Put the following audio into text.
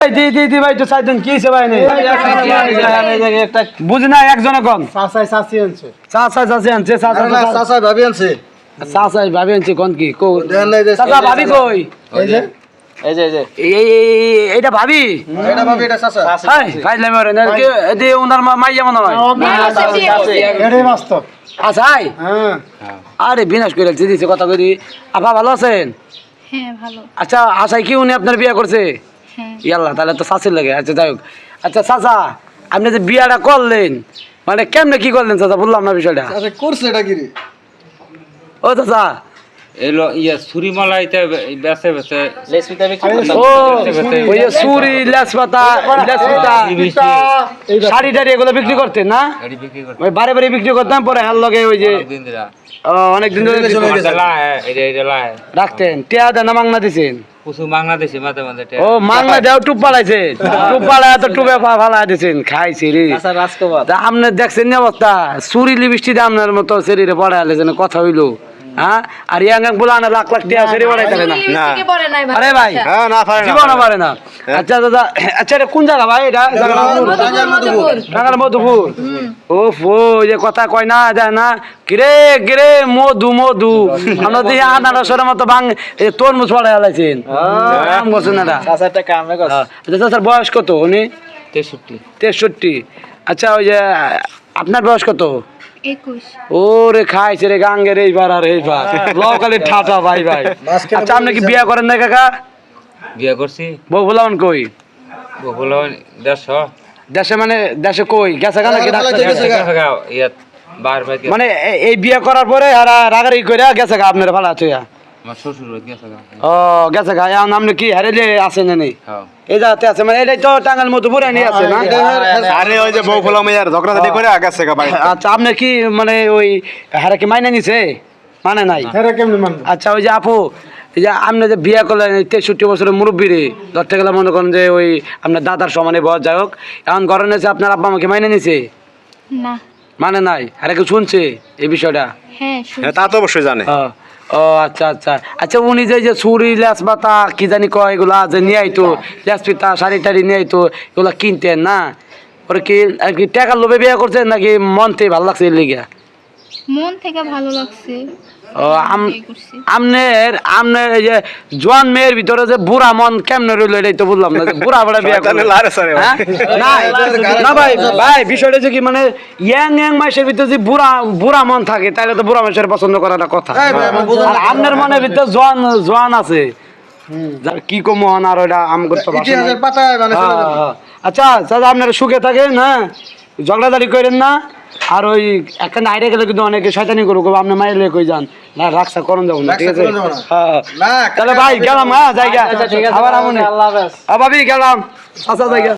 ভাই তো চাইতেন কি ভাই নেই বুঝি না একজনে কম চাচাই ভাবি আনছে কোন কি চাচা ভাবি কই এইটা ভাবি ওনার মাইয়া মনে হয় আরে বিনাশ করে দিছে কথা কই আপা ভালো আছেন? আচ্ছা আশাই কি উনি আপনার বিয়ে করছে? ইয়াল্লা তাহলে তো শাশুর লাগে। আচ্ছা যাই হোক, আচ্ছা চাচা আপনি যে বিয়াটা করলেন মানে কেমনে কি করলেন চাচা বললাম না বিষয়টা করছে এটা কি ও চাচা এলো ইয়া সুরিমালাইতে বেসে বেসে লেসপিতা ও ওই যে সুরি লেসপাতা শাড়ি টাড়ি এগুলো বিক্রি করতেন না? ওই বারে বারে বিক্রি করতাম পরে হাল লগে ওই যে অনেকদিন ধরে রাখতেন। টিয়া দেন না মাংনা দিছেন? বাংলাদেশে মাঝে মাঝে ও মাংনা দেও টুপ পালাইছে টুপ পালায় তো টুপে ফালাই দিছেন খাইছি রে। আপনি দেখছেন না অবস্থা চুরি লিপস্টিক আপনার মতো শরীরে পড়ে আলেছেন কথা হইলো হ্যাঁ আর ইয়াং বলে আনা লাখ লাখ টাকা শরীরে পড়াই থাকে না আরে ভাই জীবনও পারে না। আচ্ছা দাদা আচ্ছা এটা কোন জায়গা ভাই? এটা টাঙ্গার মধুপুর। ও ফো যে কথা কয় না যায় না কিরে কিরে মধু মধু আমরা দিয়ে আনারসের মতো ভাঙ তরমুজ পড়াই আলাইছেন কাম করছেন না। চাচার বয়স কত উনি? 63। আচ্ছা ওই যে আপনার বয়স কত? 21। ওরে খাইছে রে গাঙ্গের এইবার আর এইবার লকালে ঠাটা ভাই ভাই। আচ্ছা আপনি কি বিয়া করেন না কাকা? বিয়ে করছি। বউ বলান কই? বউ বলান দেশে মানে দেশে কই গেছে গা নাকি মানে এই বিয়া করার পরে রাগারি কইরা গেছে গা আপনার ভালো আছে? আমার শ্বশুর গেছে গা। ও গেছে গা এখন আপনি কি হারেলে আছে না নেই? এই যাতে আছে মানে এটাই তো টাঙ্গাল মতো পুরে নিয়ে আছে না? আরে ওই যে বউ ফলাম ইয়ার ঝগড়াঝাটি করে গেছে গা ভাই। আচ্ছা আপনি কি মানে ওই হারে কি মাইনে নিছে? মানে নাই আচ্ছা ওই যে আপু এই যে আপনি যে বিয়ে করলেন 63 বছরের মুরব্বী রে ধরতে গেলে মনে করেন যে ওই আপনার দাদার সমানে বয়স যাই হোক এখন ঘরে নিয়েছে আপনার আব্বা আমাকে মাইনে নিছে না মানে নাই আরে কেউ শুনছে এই বিষয়টা? হ্যাঁ তা তো অবশ্যই জানে। ও আচ্ছা আচ্ছা আচ্ছা উনি যে ছুরি লেসপাতা কি জানি কয় এগুলা যে নিয়ে আইতো লেসপিতা শাড়ি টাড়ি নিয়ে আইতো এগুলা কিনতেন না? ওরা কি আর কি টাকার লোভে বিয়ে করছেন নাকি মন থেকে ভালো লাগছে এর লিগা? মন থেকে ভালো লাগছে। ও আমনের আমনের এই যে জোয়ান মেয়ের ভিতরে যে বুড়া মন কেমনে রইল এটাই তো বললাম না বুড়া বুড়া বিয়ে করলে না ভাই ভাই বিষয়টা যে কি মানে ইয়াং ইয়াং মাসের ভিতরে যে বুড়া বুড়া মন থাকে তাহলে তো বুড়া মানুষের পছন্দ করাটা কথা। আর আপনার মনের ভিতরে জোয়ান জোয়ান আছে কি কম আর ওটা আম করতে আচ্ছা দাদা আপনারা সুখে থাকেন হ্যাঁ ঝগড়াঝাড়ি করেন না। আর ওই একটা আইডিয়া গেলে কিন্তু অনেকে শয়তানি করুক আপনি মাইলে কই যান না রাখসা করন যাবো না ঠিক আছে? তাহলে ভাই গেলাম হ্যাঁ জায়গা আবার আমি ভাবি গেলাম আচ্ছা জায়গা।